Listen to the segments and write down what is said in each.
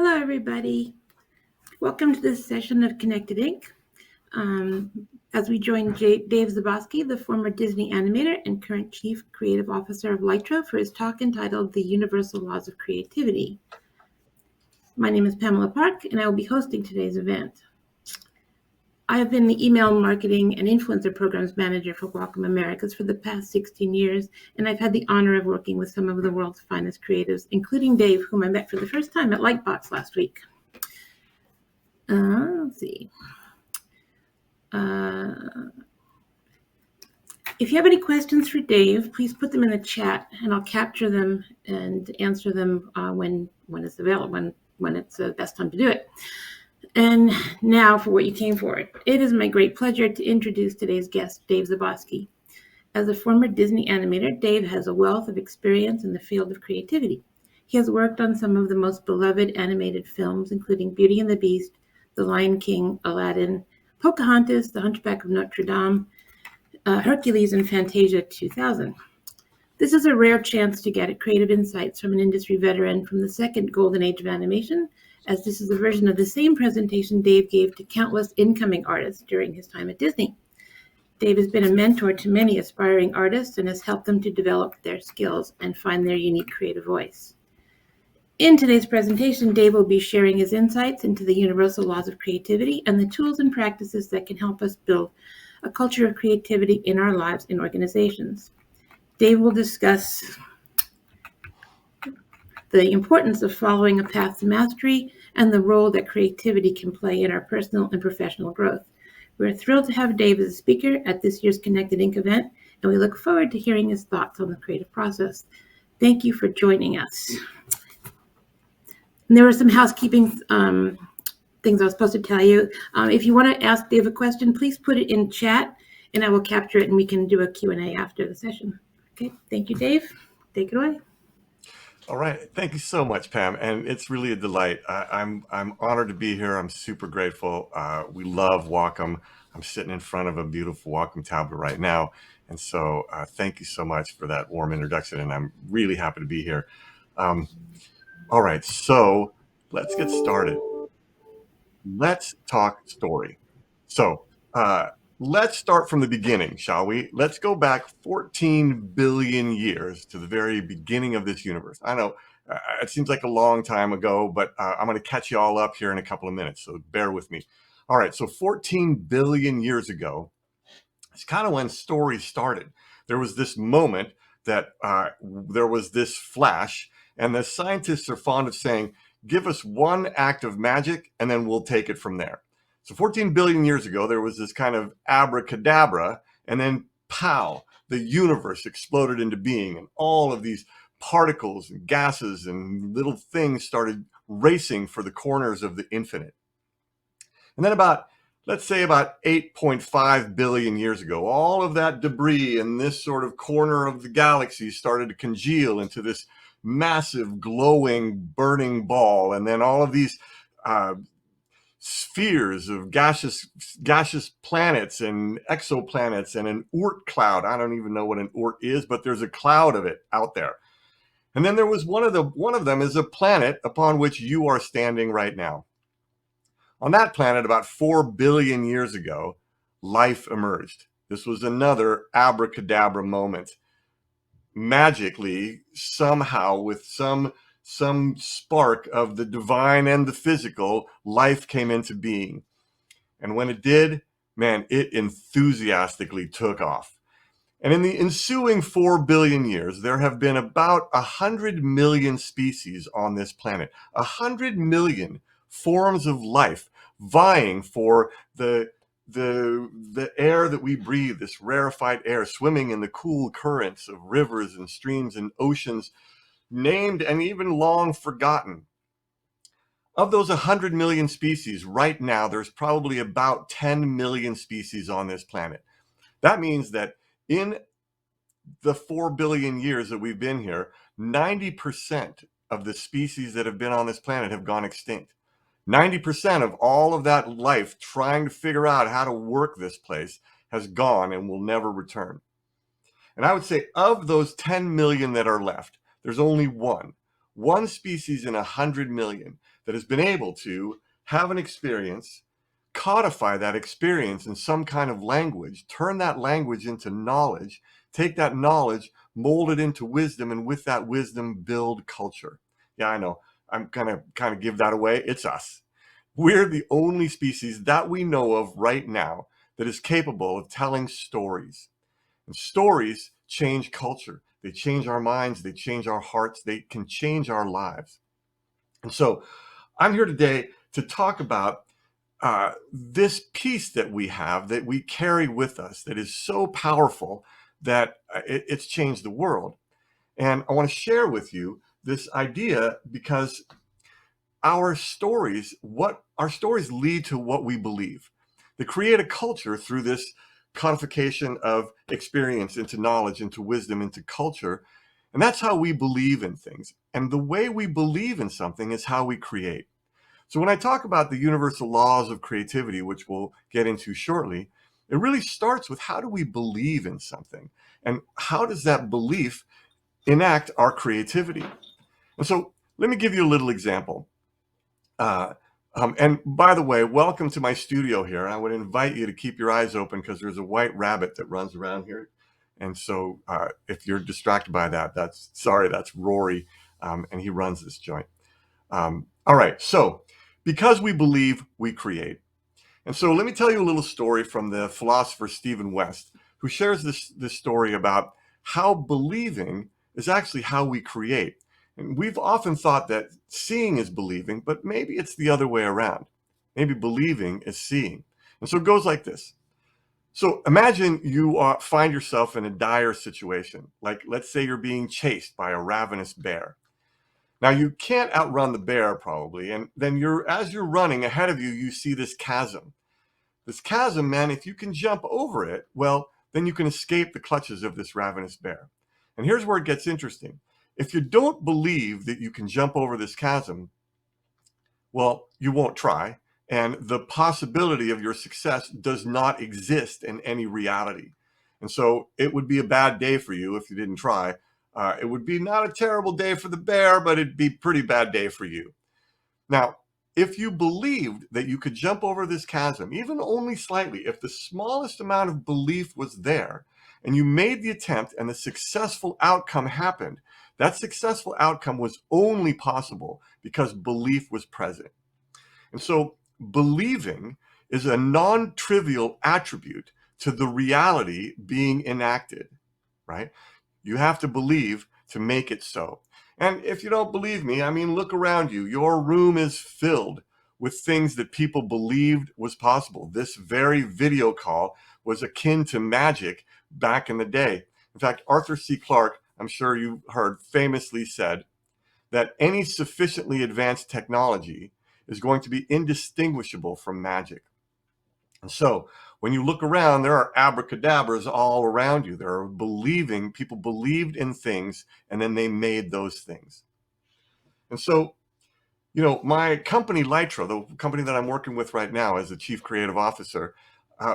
Hello, everybody. Welcome to this session of Connected Inc. As we join Dave Zaboski, the former Disney animator and current Chief Creative Officer of Laetro, for his talk entitled The Universal Laws of Creativity. My name is Pamela Park, and I will be hosting today's event. I have been the email marketing and influencer programs manager for Wacom Americas for the past 16 years, and I've had the honor of working with some of the world's finest creatives, including Dave, whom I met for the first time at Lightbox last week. Let's see. If you have any questions for Dave, please put them in the chat, and I'll capture them and answer them when it's available, when it's the best time to do it. And now for what you came for. It is my great pleasure to introduce today's guest, Dave Zaboski. As a former Disney animator, Dave has a wealth of experience in the field of creativity. He has worked on some of the most beloved animated films, including Beauty and the Beast, The Lion King, Aladdin, Pocahontas, The Hunchback of Notre Dame, Hercules, and Fantasia 2000. This is a rare chance to get creative insights from an industry veteran from the second golden age of animation, as this is a version of the same presentation Dave gave to countless incoming artists during his time at Disney. Dave has been a mentor to many aspiring artists and has helped them to develop their skills and find their unique creative voice. In today's presentation, Dave will be sharing his insights into the universal laws of creativity and the tools and practices that can help us build a culture of creativity in our lives and organizations. Dave will discuss the importance of following a path to mastery and the role that creativity can play in our personal and professional growth. We're thrilled to have Dave as a speaker at this year's Connected Inc. event, and we look forward to hearing his thoughts on the creative process. Thank you for joining us. And there were some housekeeping things I was supposed to tell you. If you want to ask Dave a question, please put it in chat, and I will capture it, and we can do a Q&A after the session. Okay, thank you, Dave. Take it away. All right. Thank you so much, Pam. And it's really a delight. I'm honored to be here. I'm super grateful. We love Wacom. I'm sitting in front of a beautiful Wacom tablet right now. And so thank you so much for that warm introduction. And I'm really happy to be here. All right. So let's get started. Let's talk story. So let's start from the beginning, shall we? Let's go back 14 billion years to the very beginning of this universe. I know it seems like a long time ago, but I'm going to catch you all up here in a couple of minutes, so bear with me. All right, so 14 billion years ago, it's kind of when story started. There was this moment that there was this flash, and the scientists are fond of saying, give us one act of magic, and then we'll take it from there. So 14 billion years ago, there was this kind of abracadabra, and then pow, the universe exploded into being, and all of these particles and gases and little things started racing for the corners of the infinite. And then let's say about 8.5 billion years ago, all of that debris in this sort of corner of the galaxy started to congeal into this massive, glowing, burning ball. And then all of these spheres of gaseous planets and exoplanets and an Oort cloud. I don't even know what an Oort is, but there's a cloud of it out there. And then there was one of them is a planet upon which you are standing right now. On that planet, about 4 billion years ago, life emerged. This was another abracadabra moment. Magically, somehow, with some spark of the divine and the physical, life came into being. And when it did, man, it enthusiastically took off. And in the ensuing 4 billion years, there have been about 100 million species on this planet. 100 million forms of life vying for the air that we breathe, this rarefied air, swimming in the cool currents of rivers and streams and oceans, named and even long forgotten. Of those 100 million species, right now, there's probably about 10 million species on this planet. That means that in the 4 billion years that we've been here, 90% of the species that have been on this planet have gone extinct. 90% of all of that life trying to figure out how to work this place has gone and will never return. And I would say of those 10 million that are left, there's only one species in 100 million that has been able to have an experience, codify that experience in some kind of language, turn that language into knowledge, take that knowledge, mold it into wisdom, and with that wisdom build culture. Yeah, I know. I'm kind of give that away. It's us. We're the only species that we know of right now that is capable of telling stories. And stories change culture. They change our minds. They change our hearts. They can change our lives. And so I'm here today to talk about this piece that we have, that we carry with us, that is so powerful that it's changed the world. And I want to share with you this idea because our stories lead to what we believe. They create a culture through this codification of experience into knowledge, into wisdom, into culture. And that's how we believe in things. And the way we believe in something is how we create. So when I talk about the universal laws of creativity, which we'll get into shortly, it really starts with how do we believe in something? And how does that belief enact our creativity? And so let me give you a little example. And by the way, welcome to my studio here. I would invite you to keep your eyes open because there's a white rabbit that runs around here. And so if you're distracted by that, that's Rory, and he runs this joint. All right, so because we believe, we create. And so let me tell you a little story from the philosopher Stephen West, who shares this story about how believing is actually how we create. And we've often thought that seeing is believing, but maybe it's the other way around. Maybe believing is seeing. And so it goes like this. So imagine you find yourself in a dire situation. Like, let's say you're being chased by a ravenous bear. Now, you can't outrun the bear probably. And then as you're running ahead of you, you see this chasm. This chasm, man, if you can jump over it, well, then you can escape the clutches of this ravenous bear. And here's where it gets interesting. If you don't believe that you can jump over this chasm, well, you won't try. And the possibility of your success does not exist in any reality. And so it would be a bad day for you if you didn't try. It would be not a terrible day for the bear, but it'd be a pretty bad day for you. Now, if you believed that you could jump over this chasm, even only slightly, if the smallest amount of belief was there, and you made the attempt and the successful outcome happened, that successful outcome was only possible because belief was present. And so believing is a non-trivial attribute to the reality being enacted, right? You have to believe to make it so. And if you don't believe me, I mean, look around you. Your room is filled with things that people believed was possible. This very video call was akin to magic back in the day. In fact, Arthur C. Clarke, I'm sure you heard, famously said that any sufficiently advanced technology is going to be indistinguishable from magic. And so when you look around, there are abracadabras all around you. There are people believed in things, and then they made those things. And so, my company, Laetro, the company that I'm working with right now as the chief creative officer,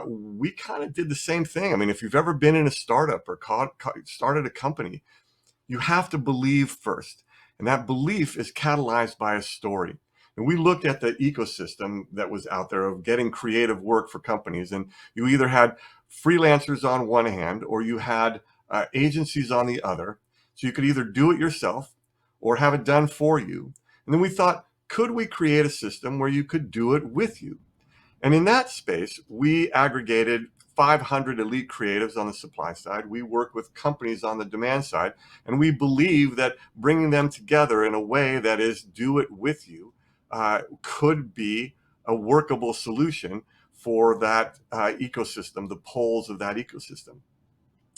we kind of did the same thing. I mean, if you've ever been in a startup or started a company, you have to believe first. And that belief is catalyzed by a story. And we looked at the ecosystem that was out there of getting creative work for companies. And you either had freelancers on one hand or you had agencies on the other. So you could either do it yourself or have it done for you. And then we thought, could we create a system where you could do it with you? And in that space, we aggregated 500 elite creatives on the supply side. We work with companies on the demand side, and we believe that bringing them together in a way that is do it with you could be a workable solution for that ecosystem, the poles of that ecosystem.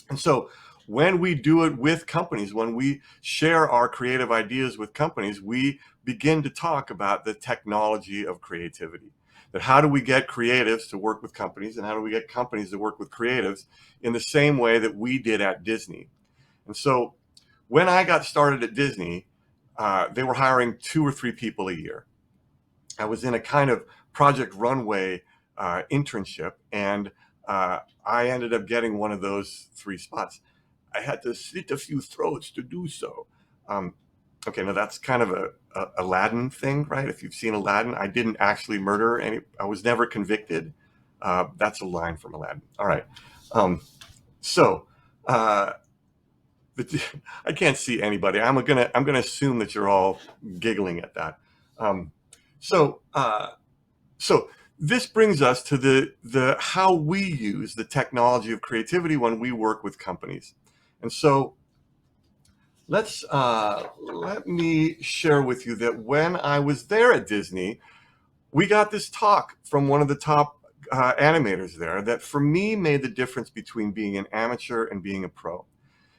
And so when we do it with companies, when we share our creative ideas with companies, we begin to talk about the technology of creativity. That how do we get creatives to work with companies, and how do we get companies to work with creatives in the same way that we did at Disney? And so when I got started at Disney, they were hiring 2 or 3 people a year. I was in a kind of Project Runway internship, and I ended up getting one of those 3 spots. I had to slit a few throats to do so. Okay, now that's kind of a Aladdin thing, right? If you've seen Aladdin, I didn't actually murder any. I was never convicted. That's a line from Aladdin. All right. Um, so uh, I can't see anybody. I'm gonna assume that you're all giggling at that. Um, so uh, so this brings us to the how we use the technology of creativity when we work with companies. And so let me share with you that when I was there at Disney, we got this talk from one of the top animators there that for me made the difference between being an amateur and being a pro.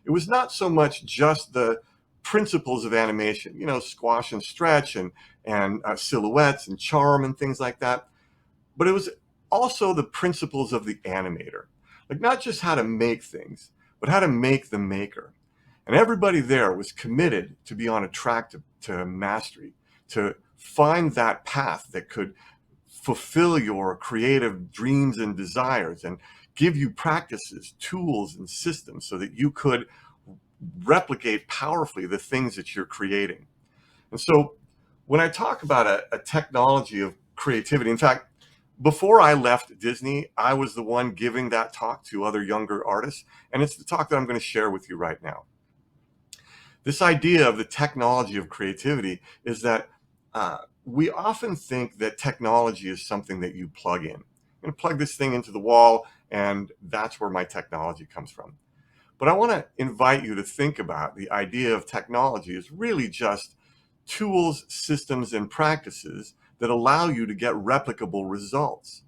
It was not so much just the principles of animation, you know, squash and stretch and silhouettes and charm and things like that, but it was also the principles of the animator, like not just how to make things, but how to make the maker. And everybody there was committed to be on a track to mastery, to find that path that could fulfill your creative dreams and desires and give you practices, tools, and systems so that you could replicate powerfully the things that you're creating. And so when I talk about a technology of creativity, in fact, before I left Disney, I was the one giving that talk to other younger artists. And it's the talk that I'm going to share with you right now. This idea of the technology of creativity is that we often think that technology is something that you plug in. I'm going to plug this thing into the wall, and that's where my technology comes from. But I want to invite you to think about the idea of technology as really just tools, systems, and practices that allow you to get replicable results.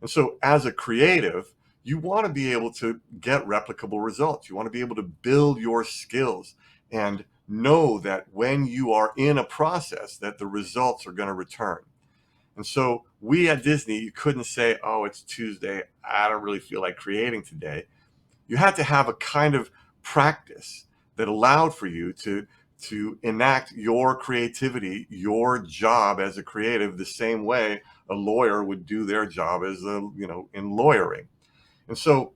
And so as a creative, you want to be able to get replicable results. You want to be able to build your skills and know that when you are in a process that the results are going to return. And so we at Disney, you couldn't say, oh, it's Tuesday, I don't really feel like creating today. You had to have a kind of practice that allowed for you to enact your creativity, your job as a creative, the same way a lawyer would do their job as in lawyering. And so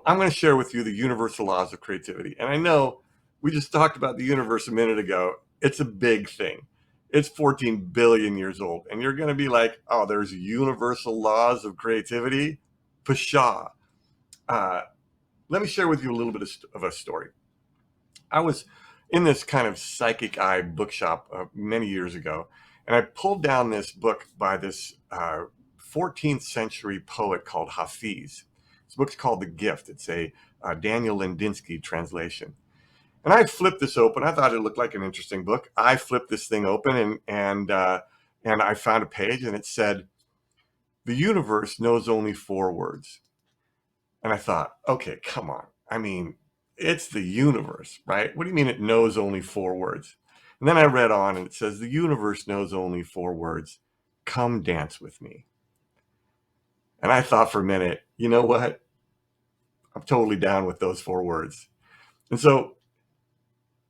I'm going to share with you the universal laws of creativity. And I know we just talked about the universe a minute ago. It's a big thing. It's 14 billion years old. And you're going to be like, oh, there's universal laws of creativity? Pshaw. Uh, Let me share with you a little bit of a story. I was in this kind of psychic eye bookshop many years ago, and I pulled down this book by this 14th century poet called Hafiz. This book's called The Gift. It's a Daniel Lindinsky translation. And I flipped this open. I thought it looked like an interesting book. I flipped this thing open and I found a page, and it said, "The universe knows only 4 words." And I thought, okay, come on. I mean, it's the universe, right? What do you mean it knows only 4 words? And then I read on and it says, the universe knows only 4 words. Come dance with me. And I thought for a minute, you know what? I'm totally down with those 4 words. And so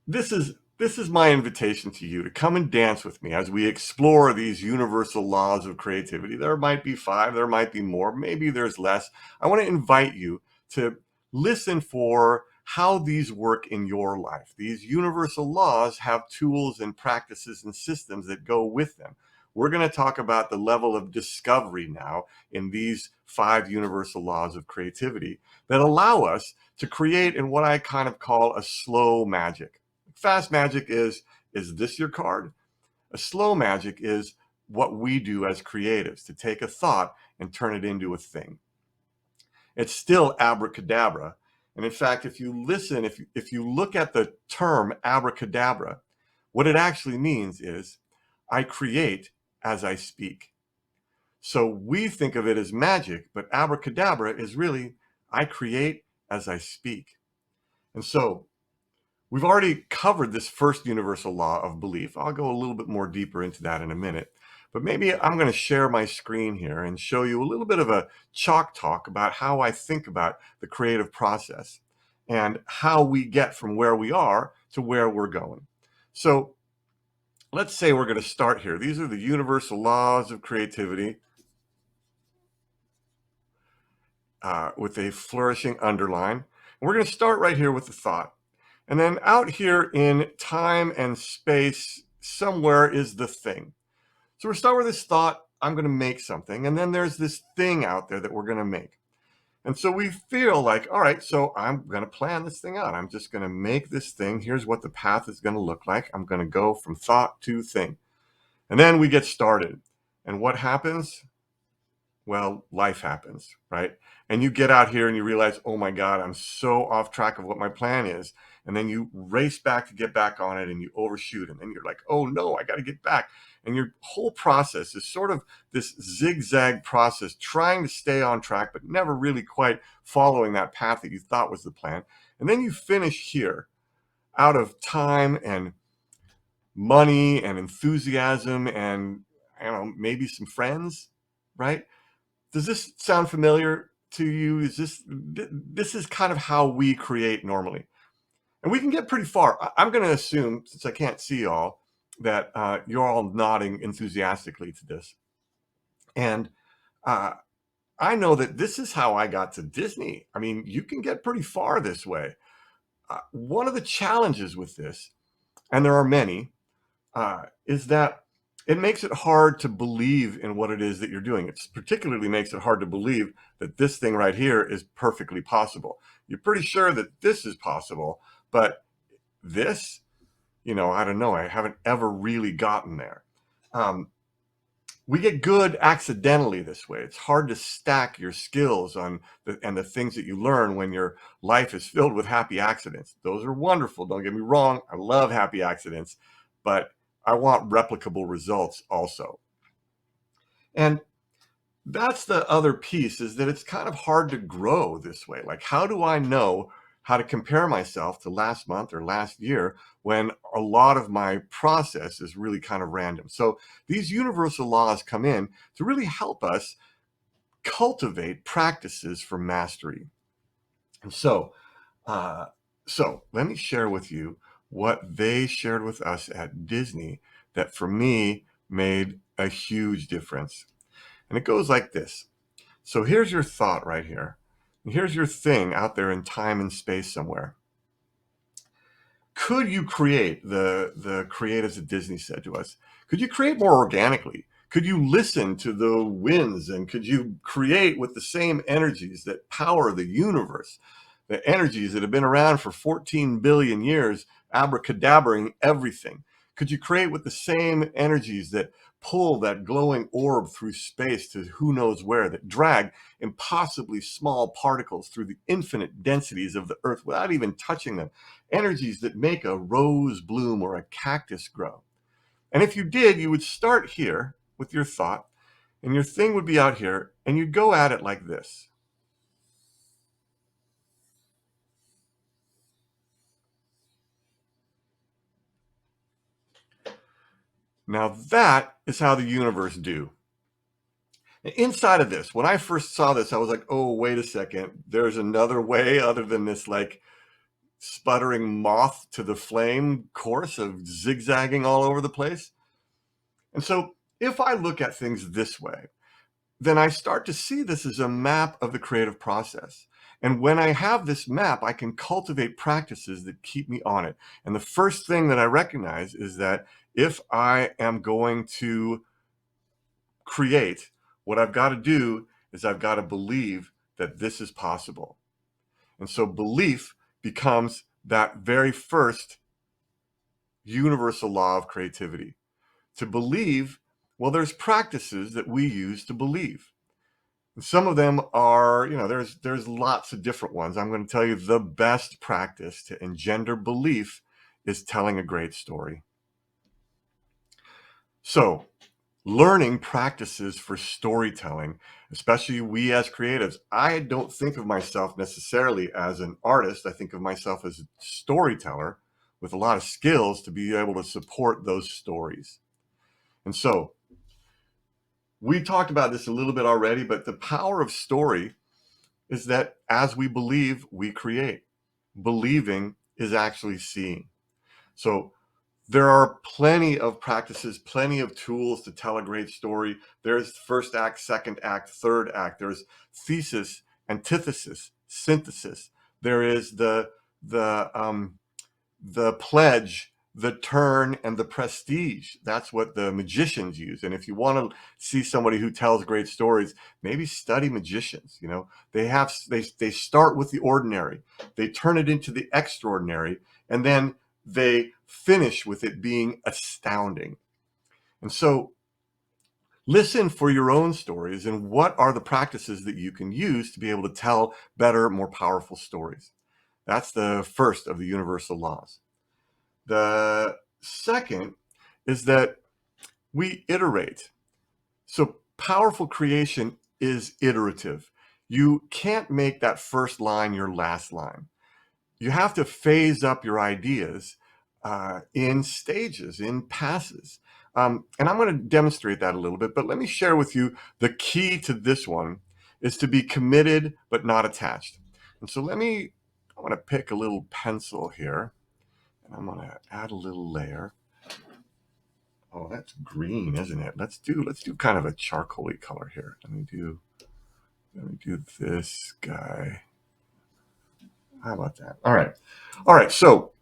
this is my invitation to you to come and dance with me as we explore these universal laws of creativity. There might be 5, there might be more, maybe there's less. I want to invite you to listen for how these work in your life. These universal laws have tools and practices and systems that go with them. We're going to talk about the level of discovery now in these 5 universal laws of creativity that allow us to create in what I kind of call a slow magic. Fast magic is this your card? A slow magic is what we do as creatives, to take a thought and turn it into a thing. It's still abracadabra. And in fact, if you listen, if you look at the term abracadabra, what it actually means is I create as I speak. So we think of it as magic, but abracadabra is really I create as I speak. And so we've already covered this first universal law of belief. I'll go a little bit more deeper into that in a minute. But maybe I'm going to share my screen here and show you a little bit of a chalk talk about how I think about the creative process and how we get from where we are to where we're going. So let's say we're going to start here. These are the universal laws of creativity with a flourishing underline. And we're going to start right here with the thought. And then out here in time and space, somewhere is the thing. So we start with this thought, I'm going to make something. And then there's this thing out there that we're going to make. And so we feel like, all right, so I'm going to plan this thing out. I'm just going to make this thing. Here's what the path is going to look like. I'm going to go from thought to thing. And then we get started. And what happens? Well, life happens, right? And you get out here and you realize, oh my God, I'm so off track of what my plan is. And then you race back to get back on it and you overshoot. And then you're like, oh no, I got to get back. And your whole process is sort of this zigzag process, trying to stay on track, but never really quite following that path that you thought was the plan. And then you finish here out of time and money and enthusiasm and, I don't know, maybe some friends, right? Does this sound familiar to you? Is this is kind of how we create normally, and we can get pretty far. I'm going to assume, since I can't see y'all, that you're all nodding enthusiastically to this, and I know that this is how I got to Disney. I mean, you can get pretty far this way. One of the challenges with this, and there are many, is that it makes it hard to believe in what it is that you're doing. It particularly makes it hard to believe that this thing right here is perfectly possible. You're pretty sure that this is possible, but this, I don't know. I haven't ever really gotten there. We get good accidentally this way. It's hard to stack your skills on the things that you learn when your life is filled with happy accidents. Those are wonderful. Don't get me wrong. I love happy accidents, but I want replicable results also. And that's the other piece, is that it's kind of hard to grow this way. Like, how do I know how to compare myself to last month or last year when a lot of my process is really kind of random? So these universal laws come in to really help us cultivate practices for mastery. And so let me share with you what they shared with us at Disney that for me made a huge difference. And it goes like this. So here's your thought right here. And here's your thing out there in time and space somewhere. Could you create, the creatives at Disney said to us, could you create more organically? Could you listen to the winds, and could you create with the same energies that power the universe? The energies that have been around for 14 billion years, abracadabraing everything. Could you create with the same energies that pull that glowing orb through space to who knows where, that drag impossibly small particles through the infinite densities of the earth without even touching them? Energies that make a rose bloom or a cactus grow. And if you did, you would start here with your thought, and your thing would be out here, and you'd go at it like this. Now that is how the universe do. Inside of this, when I first saw this, I was like, oh, wait a second. There's another way other than this like sputtering moth to the flame course of zigzagging all over the place. And so if I look at things this way, then I start to see this as a map of the creative process. And when I have this map, I can cultivate practices that keep me on it. And the first thing that I recognize is that if I am going to create, what I've got to do is I've got to believe that this is possible. And so belief becomes that very first universal law of creativity. To believe, well, there's practices that we use to believe. And some of them are, there's lots of different ones. I'm going to tell you the best practice to engender belief is telling a great story. So learning practices for storytelling, especially we as creatives. I don't think of myself necessarily as an artist. I think of myself as a storyteller with a lot of skills to be able to support those stories. And so we talked about this a little bit already, but the power of story is that as we believe, we create. Believing is actually seeing. So there are plenty of practices, plenty of tools to tell a great story. There's first act, second act, third act. There's thesis, antithesis, synthesis. There is the the pledge, the turn, and the prestige. That's what the magicians use. And if you want to see somebody who tells great stories, maybe study magicians. You know, they start with the ordinary, they turn it into the extraordinary, and then they finish with it being astounding. And so listen for your own stories and what are the practices that you can use to be able to tell better, more powerful stories. That's the first of the universal laws. The second is that we iterate. So powerful creation is iterative. You can't make that first line your last line. You have to phase up your ideas in stages, in passes. And I'm going to demonstrate that a little bit, but let me share with you the key to this one is to be committed but not attached. And so I want to pick a little pencil here, and I'm going to add a little layer. Oh, that's green, isn't it? Let's do kind of a charcoaly color here. Let me do this guy. How about that? All right. So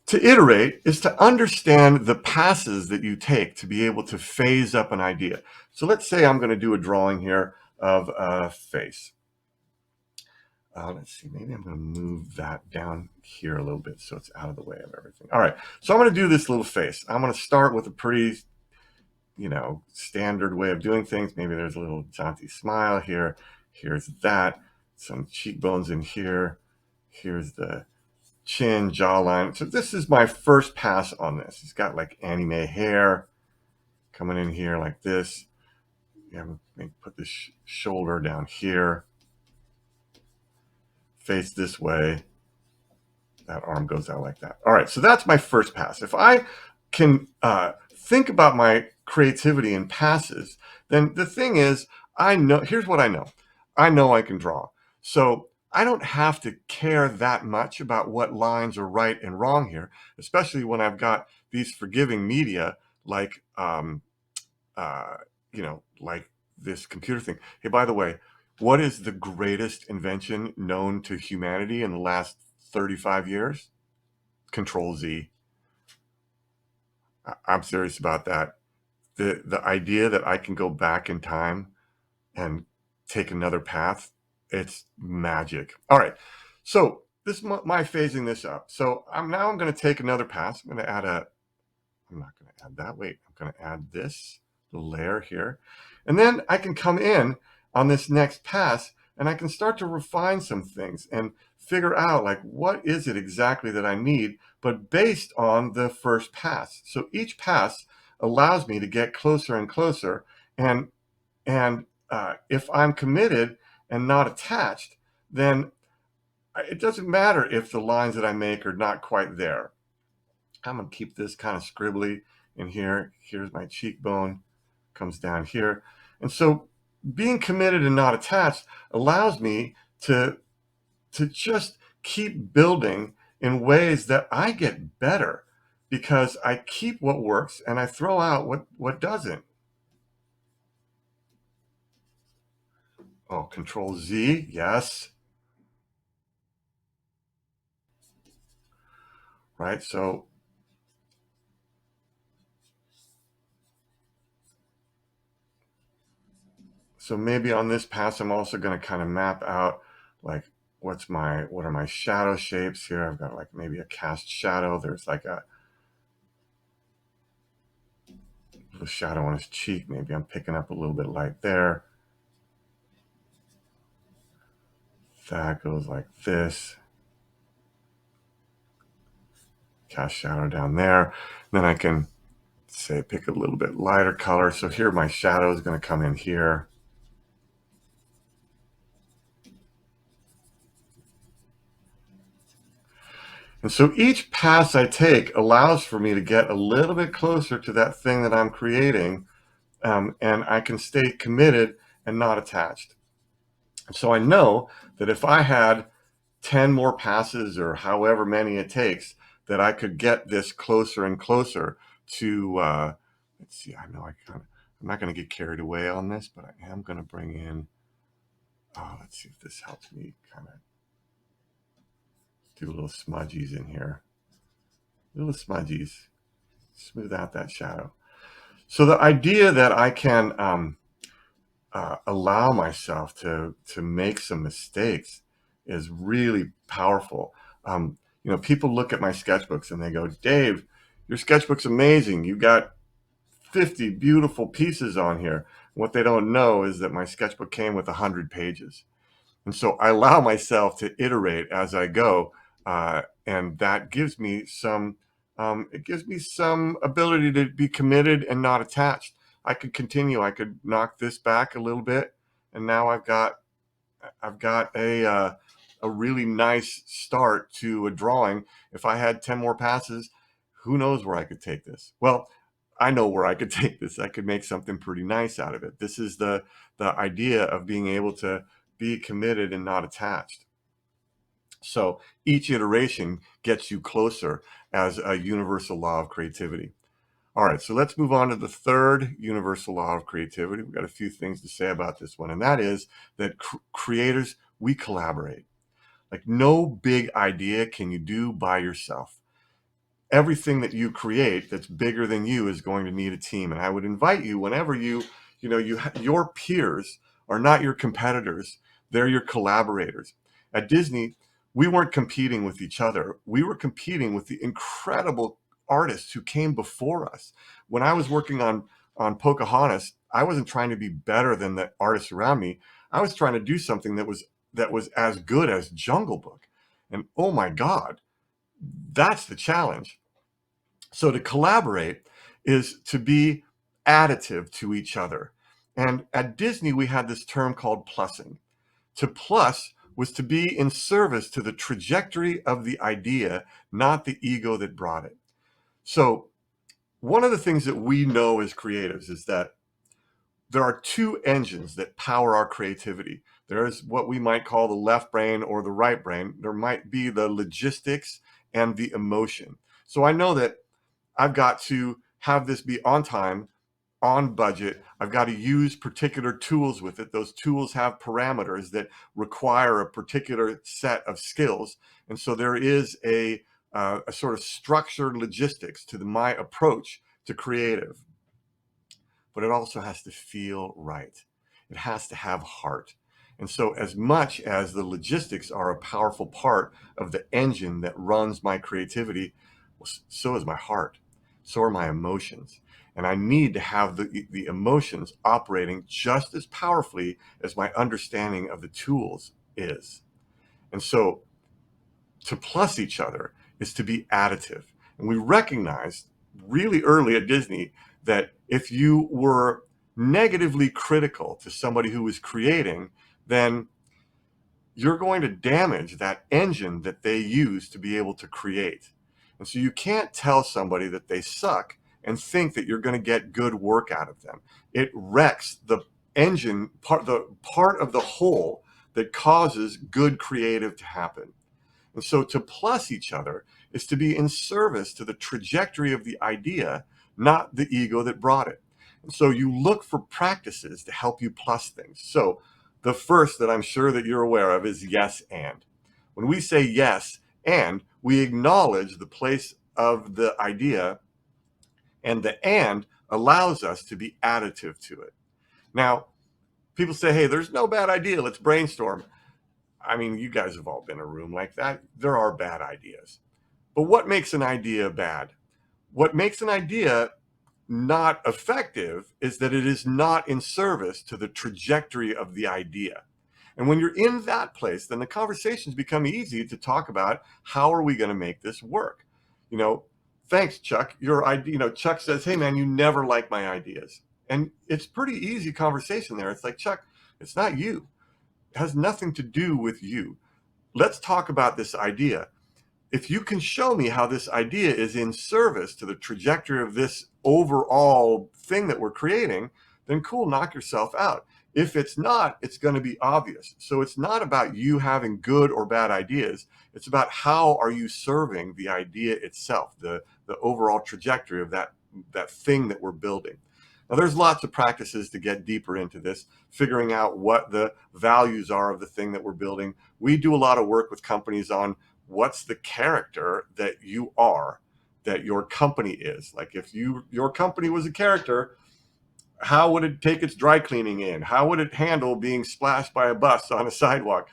to iterate is to understand the passes that you take to be able to phase up an idea. So let's say I'm going to do a drawing here of a face. Let's see, maybe I'm going to move that down here a little bit so it's out of the way of everything. All right, so I'm going to do this little face. I'm going to start with a pretty, standard way of doing things. Maybe there's a little jaunty smile here. Here's that. Some cheekbones in here. Here's the chin, jawline. So this is my first pass on this. He's got like anime hair coming in here like this. Yeah, maybe put the shoulder down here. Face this way. That arm goes out like that. All right, so that's my first pass. If I can think about my creativity in passes, then the thing is, here's what I know. I know I can draw. So I don't have to care that much about what lines are right and wrong here, especially when I've got these forgiving media like, like this computer thing. Hey, by the way, what is the greatest invention known to humanity in the last 35 years? Control Z. I'm serious about that. The idea that I can go back in time and take another path, it's magic. All right, so this is my phasing this up. So I'm going to take another pass. I'm not going to add that. Wait, I'm going to add this little layer here. And then I can come in on this next pass and I can start to refine some things and figure out like what is it exactly that I need, but based on the first pass. So each pass allows me to get closer and closer. And if I'm committed and not attached, then it doesn't matter if the lines that I make are not quite there. I'm going to keep this kind of scribbly in here. Here's my cheekbone, comes down here. And so being committed and not attached allows me to just keep building in ways that I get better because I keep what works and I throw out what doesn't. Oh, Control Z, yes. Right, so maybe on this pass, I'm also going to kind of map out like what are my shadow shapes here. I've got like maybe a cast shadow. There's like a little shadow on his cheek. Maybe I'm picking up a little bit light there. That goes like this. Cast shadow down there. Then I can say pick a little bit lighter color. So here my shadow is going to come in here. And so each pass I take allows for me to get a little bit closer to that thing that I'm creating, and I can stay committed and not attached. So I know that if I had 10 more passes or however many it takes, that I could get this closer and closer to, let's see, I'm not going to get carried away on this, but I am going to bring in, let's see if this helps me kind of do little smudgies in here. little smudgies. Smooth out that shadow. So the idea that I can allow myself to make some mistakes is really powerful. People look at my sketchbooks and they go, Dave, your sketchbook's amazing. You got 50 beautiful pieces on here. What they don't know is that my sketchbook came with 100 pages. And so I allow myself to iterate as I go. And that gives me some ability to be committed and not attached. I could continue. I could knock this back a little bit, and now I've got a really nice start to a drawing. If I had 10 more passes, who knows where I could take this? Well, I know where I could take this. I could make something pretty nice out of it. This is the idea of being able to be committed and not attached. So each iteration gets you closer as a universal law of creativity. All right, so let's move on to the third universal law of creativity. We've got a few things to say about this one, and that is that creators, we collaborate. Like no big idea can you do by yourself. Everything that you create that's bigger than you is going to need a team. And I would invite you, whenever your peers are not your competitors, they're your collaborators. At Disney, we weren't competing with each other. We were competing with the incredible artists who came before us. When I was working on Pocahontas, I wasn't trying to be better than the artists around me. I was trying to do something that was as good as Jungle Book. And oh my God, that's the challenge. So to collaborate is to be additive to each other. And at Disney, we had this term called plussing. To plus was to be in service to the trajectory of the idea, not the ego that brought it. So one of the things that we know as creatives is that there are two engines that power our creativity. There is what we might call the left brain or the right brain. There might be the logistics and the emotion. So I know that I've got to have this be on time, on budget. I've got to use particular tools with it. Those tools have parameters that require a particular set of skills. And so there is a sort of structured logistics to my approach to creative. But it also has to feel right. It has to have heart. And so, as much as the logistics are a powerful part of the engine that runs my creativity, so is my heart. So are my emotions. And I need to have the emotions operating just as powerfully as my understanding of the tools is. And so, to plus each other is to be additive. And we recognized really early at Disney that if you were negatively critical to somebody who was creating, then you're going to damage that engine that they use to be able to create. And so you can't tell somebody that they suck and think that you're going to get good work out of them. It wrecks the engine, the part of the whole that causes good creative to happen. And so to plus each other is to be in service to the trajectory of the idea, not the ego that brought it. And so you look for practices to help you plus things. So the first that I'm sure that you're aware of is yes and. When we say yes and, we acknowledge the place of the idea, and the and allows us to be additive to it. Now, people say, hey, there's no bad idea, let's brainstorm. I mean, you guys have all been in a room like that. There are bad ideas. But what makes an idea bad? What makes an idea not effective is that it is not in service to the trajectory of the idea. And when you're in that place, then the conversations become easy to talk about how are we going to make this work? You know, thanks, Chuck. Your idea, Chuck says, hey, man, you never like my ideas. And it's pretty easy conversation there. It's like, Chuck, it's not you. It has nothing to do with you. Let's talk about this idea. If you can show me how this idea is in service to the trajectory of this overall thing that we're creating, then cool, knock yourself out. If it's not, it's going to be obvious. So it's not about you having good or bad ideas. It's about how are you serving the idea itself, the overall trajectory of that thing that we're building. Now, there's lots of practices to get deeper into this, figuring out what the values are of the thing that we're building. We do a lot of work with companies on what's the character that you are that your company is. Like if your company was a character, how would it take its dry cleaning in? How would it handle being splashed by a bus on a sidewalk?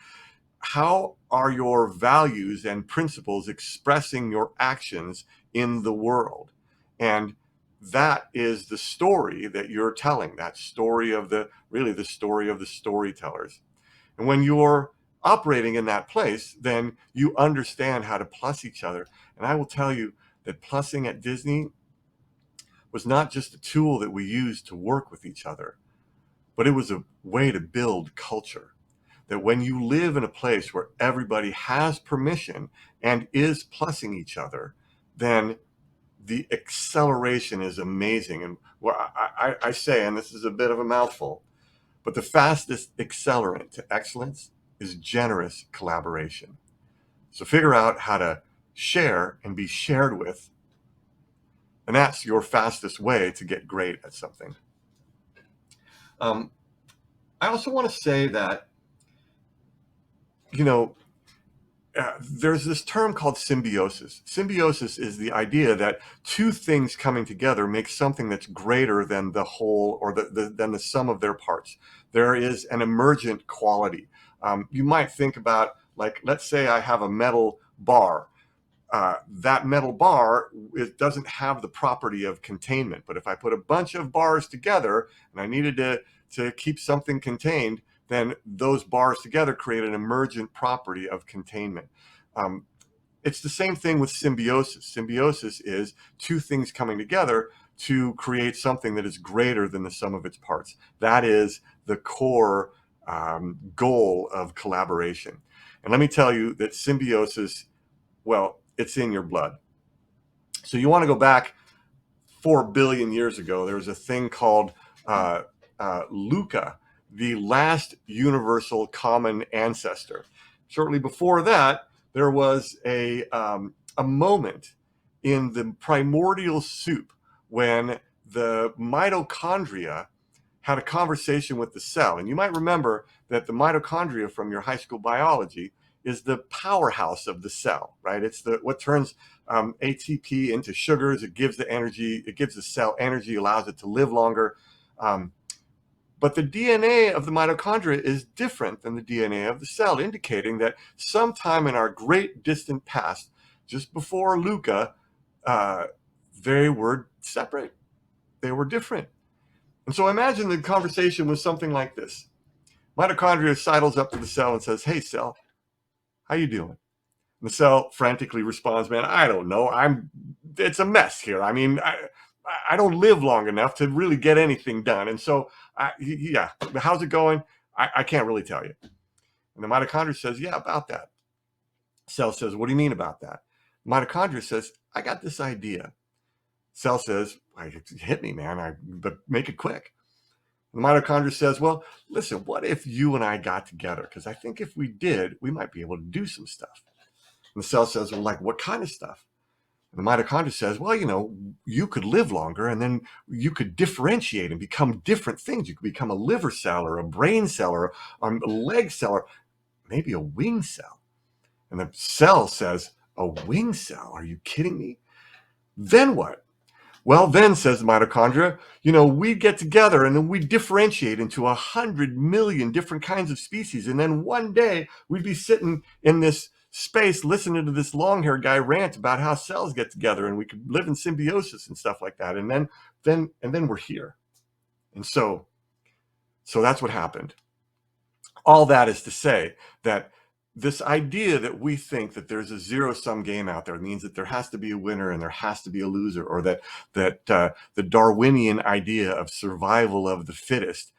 How are your values and principles expressing your actions in the world? And that is the story that you're telling, that story of the story of the storytellers. And when you're operating in that place, then you understand how to plus each other. And I will tell you that plussing at Disney was not just a tool that we used to work with each other, but it was a way to build culture. That when you live in a place where everybody has permission and is plussing each other, then the acceleration is amazing. And what I say, and this is a bit of a mouthful, but the fastest accelerant to excellence is generous collaboration. So figure out how to share and be shared with, and that's your fastest way to get great at something. I also want to say that, there's this term called symbiosis. Symbiosis is the idea that two things coming together make something that's greater than the whole, or than the sum of their parts. There is an emergent quality. You might think about, like, let's say I have a metal bar. That metal bar, it doesn't have the property of containment. But if I put a bunch of bars together and I needed to keep something contained, then those bars together create an emergent property of containment. It's the same thing with symbiosis. Symbiosis is two things coming together to create something that is greater than the sum of its parts. That is the core goal of collaboration. And let me tell you that symbiosis, well, it's in your blood. So you want to go back 4 billion years ago. There was a thing called Luca, the last universal common ancestor. Shortly before that, there was a moment in the primordial soup when the mitochondria had a conversation with the cell. And you might remember that the mitochondria from your high school biology is the powerhouse of the cell, right? It's what turns ATP into sugars. It gives the energy, it gives the cell energy, allows it to live longer. But the DNA of the mitochondria is different than the DNA of the cell, indicating that sometime in our great distant past, just before Luca, they were separate. They were different. And so imagine the conversation was something like this. Mitochondria sidles up to the cell and says, "Hey, cell, how you doing?" And the cell frantically responds, "Man, I don't know. It's a mess here. I mean, I don't live long enough to really get anything done. And so, yeah, how's it going? I can't really tell you." And the mitochondria says, "Yeah, about that." Cell says, "What do you mean about that?" Mitochondria says, "I got this idea." Cell says, "Hit me, man, but make it quick." The mitochondria says, "Well, listen, what if you and I got together? Because I think if we did, we might be able to do some stuff." And the cell says, "Well, like what kind of stuff?" And the mitochondria says, "Well, you could live longer and then you could differentiate and become different things. You could become a liver cell or a brain cell or a leg cell or maybe a wing cell." And the cell says, "A wing cell? Are you kidding me? Then what?" "Well, then," says the mitochondria, "we get together and then we differentiate into 100 million different kinds of species. And then one day we'd be sitting in this space listening to this long-haired guy rant about how cells get together and we could live in symbiosis and stuff like that. And then we're here." And so that's what happened. All that is to say that this idea that we think that there's a zero-sum game out there means that there has to be a winner and there has to be a loser, or that the Darwinian idea of survival of the fittest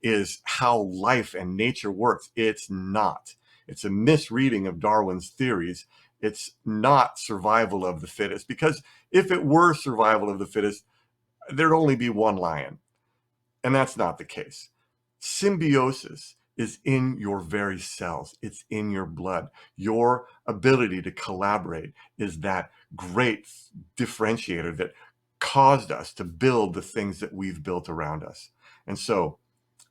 is how life and nature works. It's not. It's a misreading of Darwin's theories. It's not survival of the fittest, because if it were survival of the fittest, there'd only be one lion. And that's not the case. Symbiosis is in your very cells. It's in your blood. Your ability to collaborate is that great differentiator that caused us to build the things that we've built around us. And so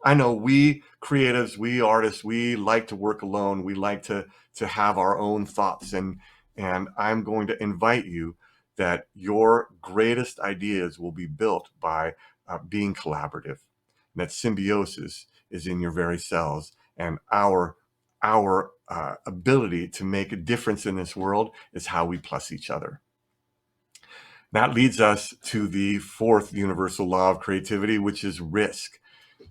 I know we creatives, we artists, we like to work alone. We like to have our own thoughts. And I'm going to invite you that your greatest ideas will be built by being collaborative. And that symbiosis is in your very cells, and our ability to make a difference in this world is how we plus each other. That leads us to the fourth universal law of creativity, which is risk.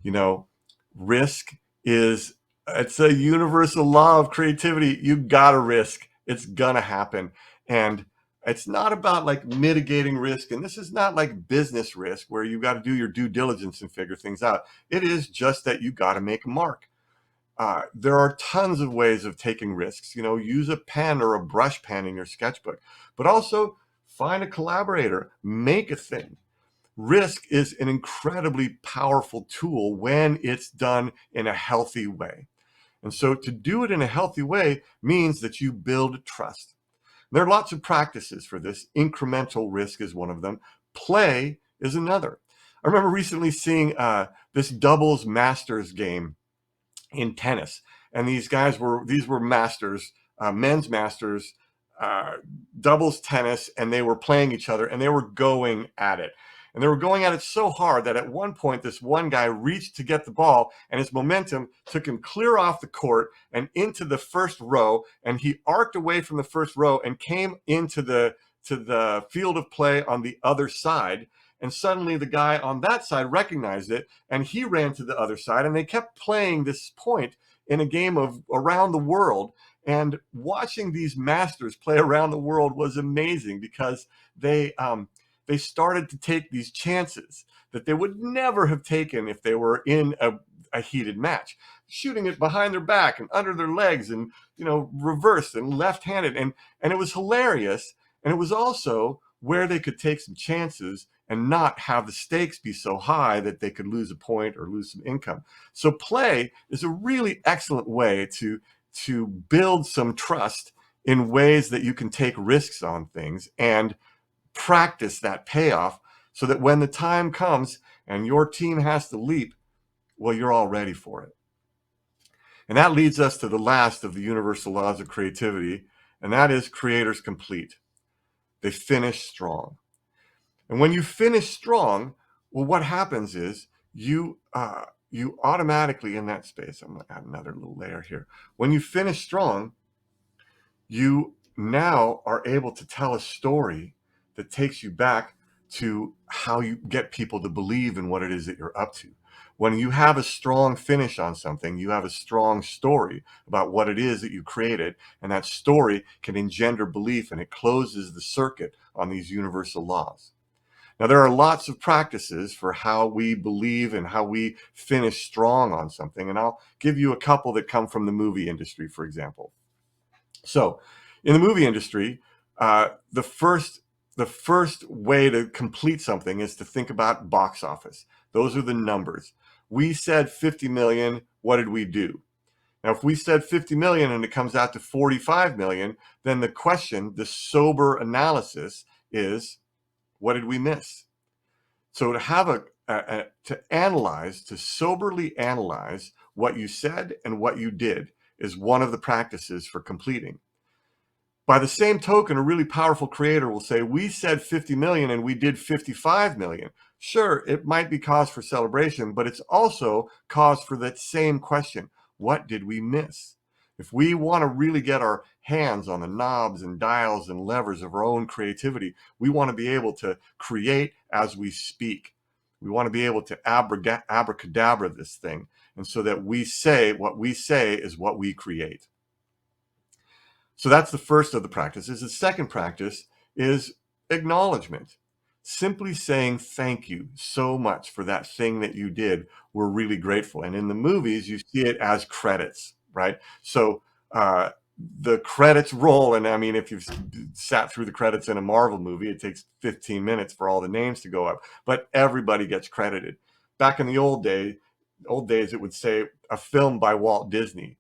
You know, risk is, it's a universal law of creativity. You gotta risk. It's gonna happen. And it's not about like mitigating risk. And this is not like business risk where you got to do your due diligence and figure things out. It is just that you got to make a mark. There are tons of ways of taking risks. You know, use a pen or a brush pen in your sketchbook, but also find a collaborator, make a thing. Risk is an incredibly powerful tool when it's done in a healthy way. And so to do it in a healthy way means that you build trust. There are lots of practices for this. Incremental risk is one of them. Play is another. I remember recently seeing this doubles masters game in tennis, and these were masters, men's masters, doubles tennis, and they were playing each other, and they were going at it. And they were going at it so hard that at one point, this one guy reached to get the ball, and his momentum took him clear off the court and into the first row. And he arced away from the first row and came into the field of play on the other side. And suddenly the guy on that side recognized it, and he ran to the other side, and they kept playing this point in a game of around the world. And watching these masters play around the world was amazing, because they started to take these chances that they would never have taken if they were in a heated match, shooting it behind their back and under their legs, and reversed and left-handed, and it was hilarious. And it was also where they could take some chances and not have the stakes be so high that they could lose a point or lose some income. So play is a really excellent way to build some trust in ways that you can take risks on things and practice that payoff, so that when the time comes and your team has to leap, well, you're all ready for it. And that leads us to the last of the universal laws of creativity, and that is creators complete. They finish strong. And when you finish strong, well, what happens is you automatically, in that space, I'm going to add another little layer here. When you finish strong, you now are able to tell a story that takes you back to how you get people to believe in what it is that you're up to. When you have a strong finish on something, you have a strong story about what it is that you created, and that story can engender belief, and it closes the circuit on these universal laws. Now, there are lots of practices for how we believe and how we finish strong on something, and I'll give you a couple that come from the movie industry, for example. So, in the movie industry, the first way to complete something is to think about box office. Those are the numbers. We said 50 million. What did we do? Now, if we said 50 million and it comes out to 45 million, then the question, the sober analysis is, what did we miss? So to have to soberly analyze what you said and what you did is one of the practices for completing. By the same token, a really powerful creator will say, we said 50 million and we did 55 million. Sure, it might be cause for celebration, but it's also cause for that same question. What did we miss? If we want to really get our hands on the knobs and dials and levers of our own creativity, we want to be able to create as we speak. We want to be able to abracadabra this thing, and so that we say what we say is what we create. So that's the first of the practices. The second practice is acknowledgement. Simply saying thank you so much for that thing that you did. We're really grateful. And in the movies, you see it as credits, right? So the credits roll. And I mean, if you've sat through the credits in a Marvel movie, it takes 15 minutes for all the names to go up. But everybody gets credited. Back in the old days, it would say a film by Walt Disney.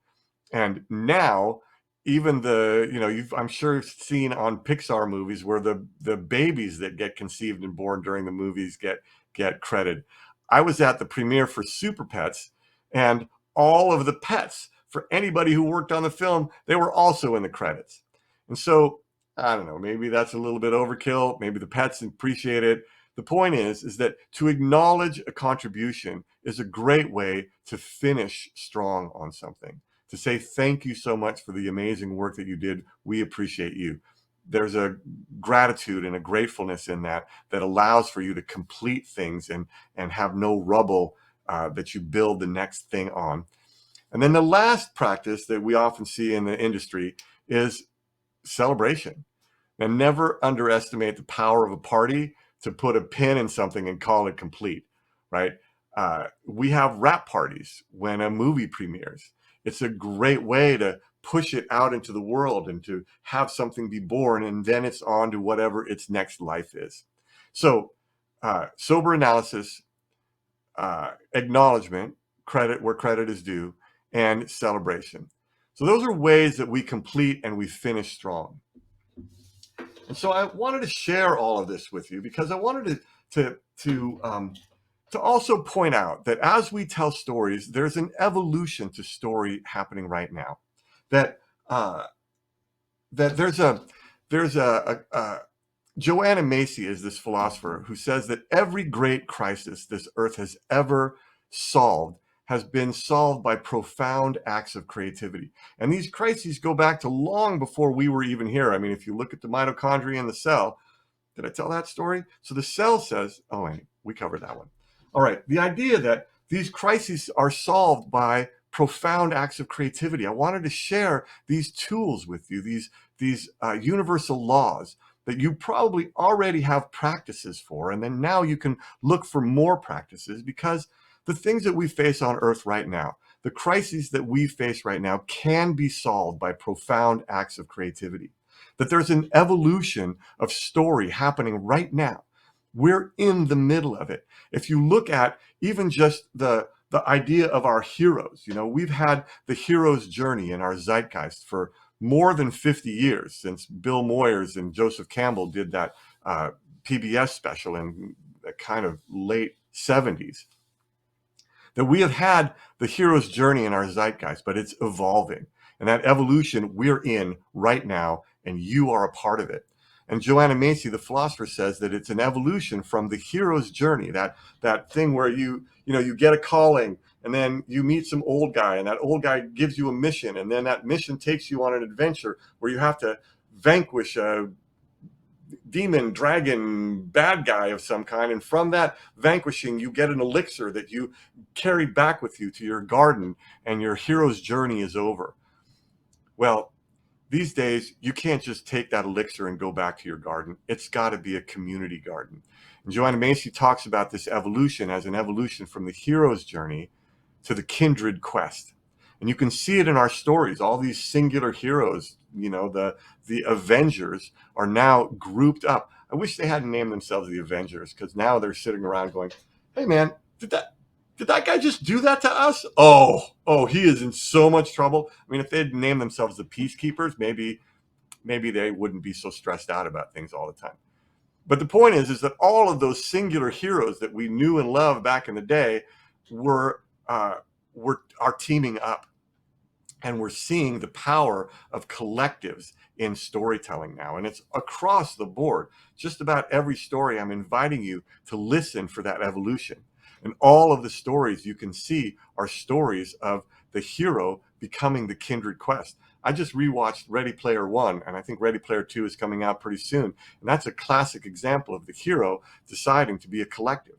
And now, even I'm sure you've seen on Pixar movies where the babies that get conceived and born during the movies get credited. I was at the premiere for Super Pets, and all of the pets for anybody who worked on the film, they were also in the credits. And so I don't know, maybe that's a little bit overkill. Maybe the pets appreciate it. The point is that to acknowledge a contribution is a great way to finish strong on something. To say thank you so much for the amazing work that you did. We appreciate you. There's a gratitude and a gratefulness in that that allows for you to complete things and have no rubble that you build the next thing on. And then the last practice that we often see in the industry is celebration. And never underestimate the power of a party to put a pin in something and call it complete, right? We have wrap parties when a movie premieres. It's a great way to push it out into the world and to have something be born, and then it's on to whatever its next life is. So, sober analysis, acknowledgement, credit where credit is due, and celebration. So those are ways that we complete and we finish strong. And so I wanted to share all of this with you because I wanted to also point out that as we tell stories, there's an evolution to story happening right now. That that there's a Joanna Macy is this philosopher who says that every great crisis this earth has ever solved has been solved by profound acts of creativity. And these crises go back to long before we were even here. I mean, if you look at the mitochondria in the cell, did I tell that story? So the cell says, oh, wait, we covered that one. All right, the idea that these crises are solved by profound acts of creativity. I wanted to share these tools with you, these universal laws that you probably already have practices for, and then now you can look for more practices because the things that we face on Earth right now, the crises that we face right now can be solved by profound acts of creativity. That there's an evolution of story happening right now. We're in the middle of it. If you look at even just the idea of our heroes, you know, we've had the hero's journey in our zeitgeist for more than 50 years since Bill Moyers and Joseph Campbell did that PBS special in the kind of late 70s. That we have had the hero's journey in our zeitgeist, but it's evolving. And that evolution we're in right now, and you are a part of it. And Joanna Macy, the philosopher, says that it's an evolution from the hero's journey, that thing where you get a calling, and then you meet some old guy, and that old guy gives you a mission, and then that mission takes you on an adventure where you have to vanquish a demon, dragon, bad guy of some kind. And from that vanquishing, you get an elixir that you carry back with you to your garden, and your hero's journey is over. Well, these days, you can't just take that elixir and go back to your garden. It's got to be a community garden. And Joanna Macy talks about this evolution as an evolution from the hero's journey to the kindred quest. And you can see it in our stories. All these singular heroes, you know, the Avengers are now grouped up. I wish they hadn't named themselves the Avengers, because now they're sitting around going, hey man, did that guy just do that to us? Oh, he is in so much trouble. I mean, if they'd named themselves the Peacekeepers, maybe they wouldn't be so stressed out about things all the time. But the point is that all of those singular heroes that we knew and loved back in the day are teaming up. And we're seeing the power of collectives in storytelling now. And it's across the board. Just about every story, I'm inviting you to listen for that evolution. And all of the stories you can see are stories of the hero becoming the kindred quest. I just rewatched Ready Player One, and I think Ready Player Two is coming out pretty soon. And that's a classic example of the hero deciding to be a collective.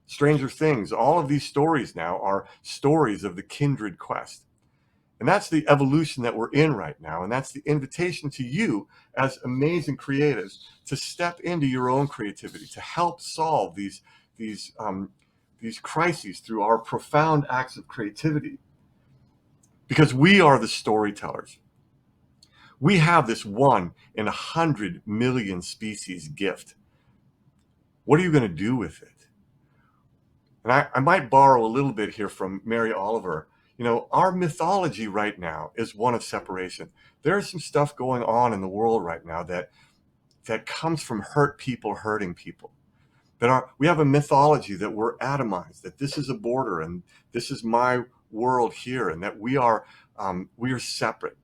Stranger Things, all of these stories now are stories of the kindred quest. And that's the evolution that we're in right now. And that's the invitation to you as amazing creatives to step into your own creativity, to help solve these crises through our profound acts of creativity. Because we are the storytellers. We have this 1 in 100 million species gift. What are you going to do with it? And I might borrow a little bit here from Mary Oliver. You know, our mythology right now is one of separation. There's some stuff going on in the world right now that comes from hurt people hurting people. We have a mythology that we're atomized, that this is a border and this is my world here, and that we are separate.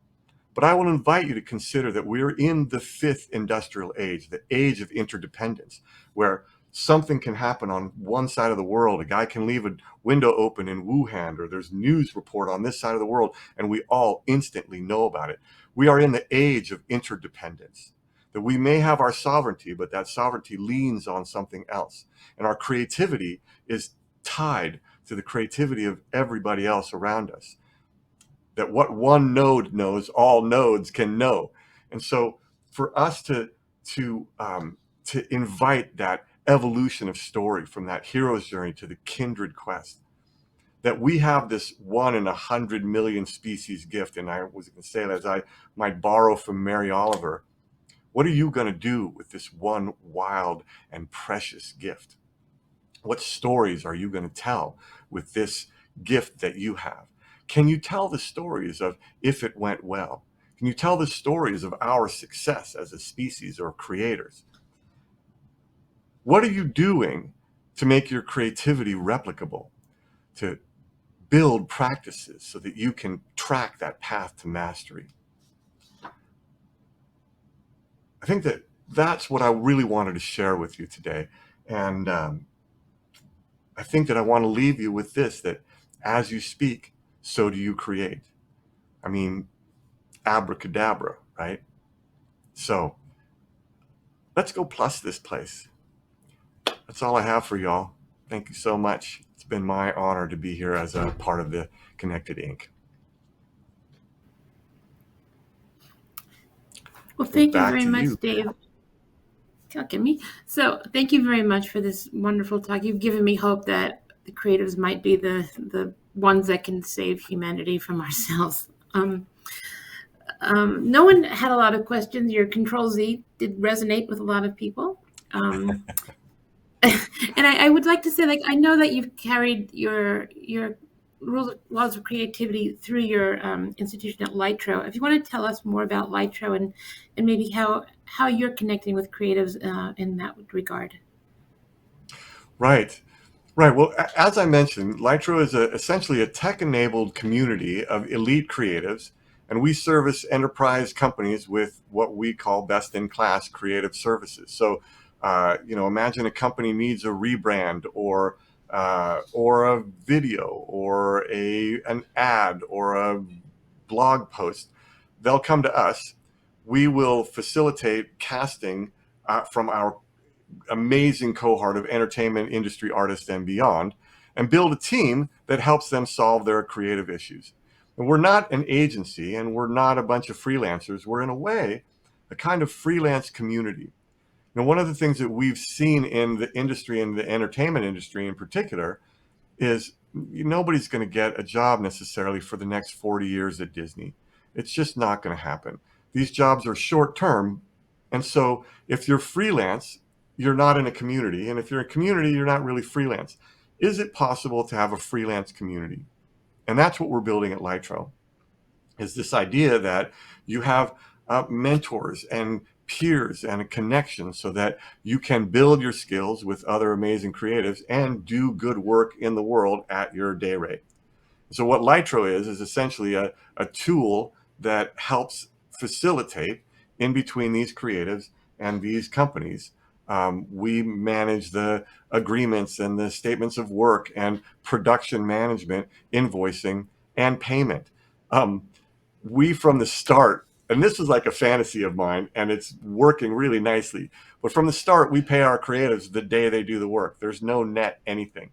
But I will invite you to consider that we're in the fifth industrial age, the age of interdependence, where something can happen on one side of the world. A guy can leave a window open in Wuhan, or there's news report on this side of the world, and we all instantly know about it. We are in the age of interdependence, that we may have our sovereignty, but that sovereignty leans on something else. And our creativity is tied to the creativity of everybody else around us. That what one node knows, all nodes can know. And so for us to invite that evolution of story from that hero's journey to the kindred quest, that we have this 1 in 100 million species gift. And I was going to say that as I might borrow from Mary Oliver, what are you going to do with this one wild and precious gift? What stories are you going to tell with this gift that you have? Can you tell the stories of if it went well? Can you tell the stories of our success as a species or creators? What are you doing to make your creativity replicable, to build practices so that you can track that path to mastery? I think that that's what I really wanted to share with you today. And I think that I want to leave you with this, that as you speak, so do you create. I mean, abracadabra, right? So let's go plus this place. That's all I have for y'all. Thank you so much. It's been my honor to be here as a part of the Connected Inc. Well, thank you Back very to much, you. Dave. Look at me. So, thank you very much for this wonderful talk. You've given me hope that the creatives might be the ones that can save humanity from ourselves. No one had a lot of questions. Your Control Z did resonate with a lot of people. And I would like to say, like, I know that you've carried your laws of creativity through your institution at Laetro. If you want to tell us more about Laetro and maybe how you're connecting with creatives in that regard. Right. Right. Well, as I mentioned, Laetro is essentially a tech-enabled community of elite creatives, and we service enterprise companies with what we call best-in-class creative services. So, imagine a company needs a rebrand or a video or an ad or a blog post. They'll come to us. We will facilitate casting from our amazing cohort of entertainment industry artists and beyond, and build a team that helps them solve their creative issues. And we're not an agency, and we're not a bunch of freelancers. We're, in a way, a kind of freelance community. One of the things that we've seen in the industry, and the entertainment industry in particular, is nobody's going to get a job necessarily for the next 40 years at Disney. It's just not going to happen. These jobs are short term. And so if you're freelance, you're not in a community. And if you're a community, you're not really freelance. Is it possible to have a freelance community? And that's what we're building at Laetro, is this idea that you have mentors and peers and a connection so that you can build your skills with other amazing creatives and do good work in the world at your day rate. So what Laetro is essentially a tool that helps facilitate in between these creatives and these companies. We manage the agreements and the statements of work and production management, invoicing, and payment. We, from the start, and this was like a fantasy of mine, and it's working really nicely, but from the start, we pay our creatives the day they do the work. There's no net anything.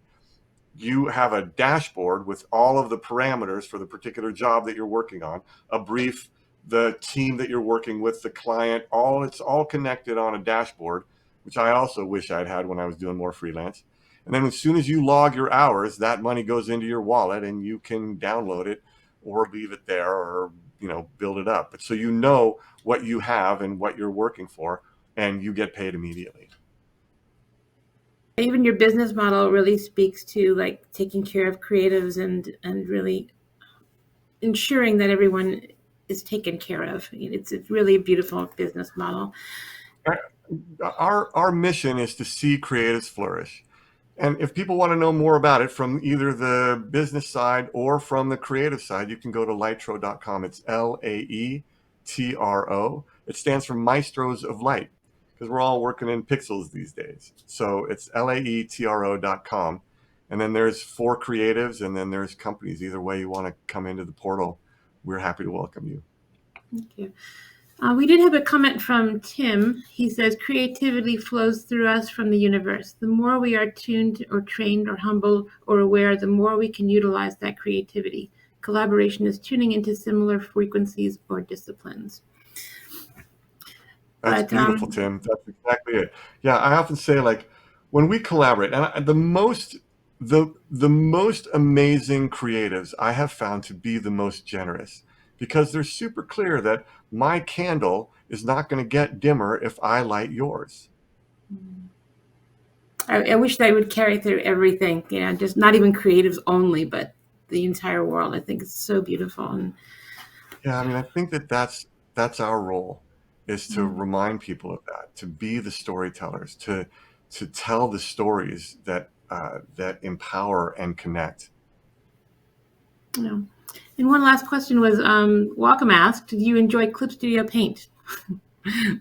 You have a dashboard with all of the parameters for the particular job that you're working on, a brief, the team that you're working with, the client, it's all connected on a dashboard, which I also wish I'd had when I was doing more freelance. And then as soon as you log your hours, that money goes into your wallet and you can download it or leave it there or build it up. But so you know what you have and what you're working for, and you get paid immediately. Even your business model really speaks to like taking care of creatives and really ensuring that everyone is taken care of. It's really a beautiful business model. Our mission is to see creatives flourish. And if people want to know more about it from either the business side or from the creative side, you can go to laetro.com. It's Laetro. It stands for Maestros of Light, because we're all working in pixels these days. So it's laetro.com. And then there's for creatives, and then there's companies. Either way you want to come into the portal, we're happy to welcome you. Thank you. We did have a comment from Tim. He says, creativity flows through us from the universe. The more we are tuned or trained or humble or aware, the more we can utilize that creativity. Collaboration is tuning into similar frequencies or disciplines. That's beautiful, Tim. That's exactly it. Yeah, I often say, like, when we collaborate, and the most amazing creatives I have found to be the most generous, because they're super clear that my candle is not going to get dimmer if I light yours. I wish they would carry through everything, just not even creatives only, but the entire world. I think it's so beautiful. And yeah, I mean, I think that's our role, is to remind people of that, to be the storytellers, to tell the stories that empower and connect. Yeah. And one last question was, Wacom asked, did you enjoy Clip Studio Paint? I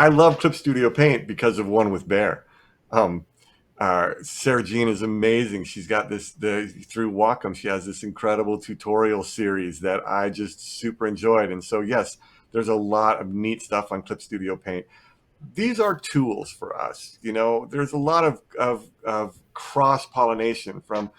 love Clip Studio Paint because of One with Bear. Sarah Jean is amazing. She's got through Wacom, she has this incredible tutorial series that I just super enjoyed. And so, yes, there's a lot of neat stuff on Clip Studio Paint. These are tools for us. There's a lot of cross-pollination from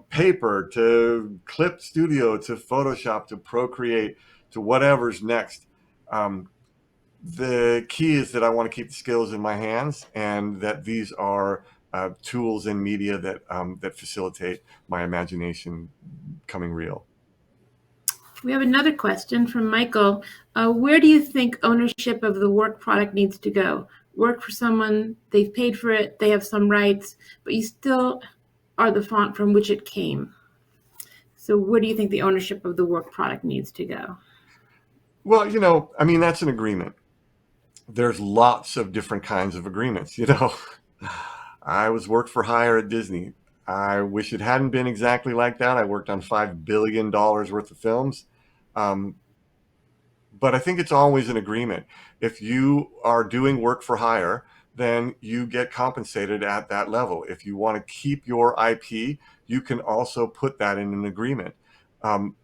paper to Clip Studio to Photoshop to Procreate to whatever's next. The key is that I want to keep the skills in my hands, and that these are tools and media that facilitate my imagination coming real. We have another question from Michael. Where do you think ownership of the work product needs to go? Work for someone, they've paid for it, they have some rights, but you still are the font from which it came. So where do you think the ownership of the work product needs to go? Well, that's an agreement. There's lots of different kinds of agreements. I was worked for hire at Disney. I wish it hadn't been exactly like that. I worked on $5 billion worth of films. But I think it's always an agreement. If you are doing work for hire, then you get compensated at that level. If you want to keep your IP, you can also put that in an agreement.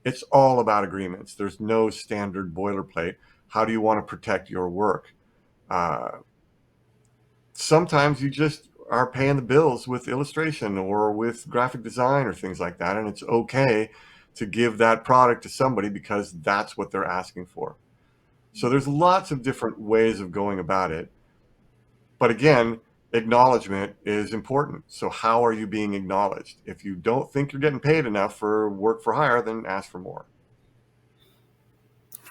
It's all about agreements. There's no standard boilerplate. How do you want to protect your work? Sometimes you just are paying the bills with illustration or with graphic design or things like that, and it's okay to give that product to somebody because that's what they're asking for. So there's lots of different ways of going about it. But again, acknowledgement is important. So how are you being acknowledged? If you don't think you're getting paid enough for work for hire, then ask for more.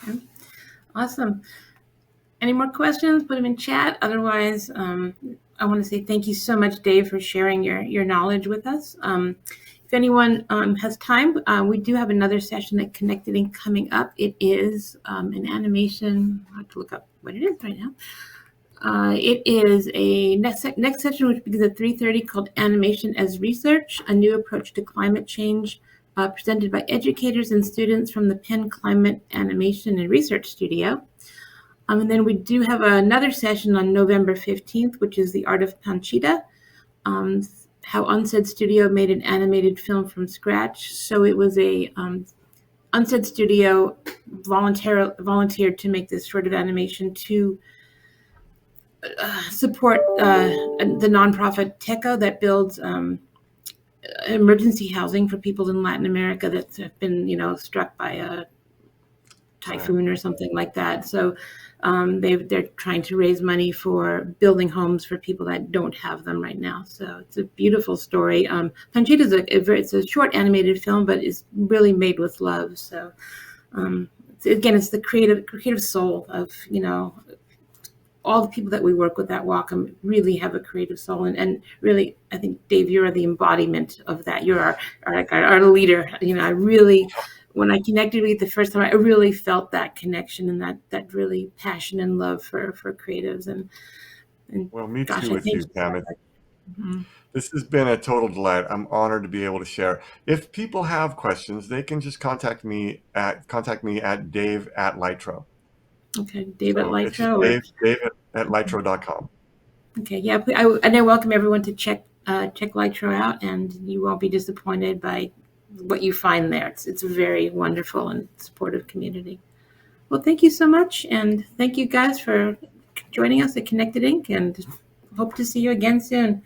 Okay. Awesome. Any more questions? Put them in chat. Otherwise, I want to say thank you so much, Dave, for sharing your knowledge with us. If anyone has time, we do have another session at Connected Ink coming up. It is an animation. I have to look up what it is right now. It is a next session, which begins at 3:30, called Animation as Research, a new approach to climate change, presented by educators and students from the Penn Climate Animation and Research Studio. And then we do have another session on November 15th, which is The Art of Panchita, how Unsaid Studio made an animated film from scratch. So it was a Unsaid Studio volunteered to make this sort of animation to support the nonprofit TECO that builds emergency housing for people in Latin America that have been, struck by a typhoon or something like that. So they're trying to raise money for building homes for people that don't have them right now. So it's a beautiful story. Panchita is a short animated film, but it's really made with love. So it's the creative soul of all the people that we work with at Wacom really have a creative soul, and really, I think, Dave, you're the embodiment of that. You're our leader. I really, when I connected with you the first time, I really felt that connection and that really passion and love for creatives. And well, me gosh, too with you, Pam. Mhm. This has been a total delight. I'm honored to be able to share. If people have questions, they can just contact me at Dave@Laetro. Okay, Dave at So it's just Laetro, or Dave at Laetro.com. okay, yeah. And I welcome everyone to check Laetro out, and you won't be disappointed by what you find there. It's a very wonderful and supportive community. Well, thank you so much, and thank you guys for joining us at Connected Inc. And hope to see you again soon.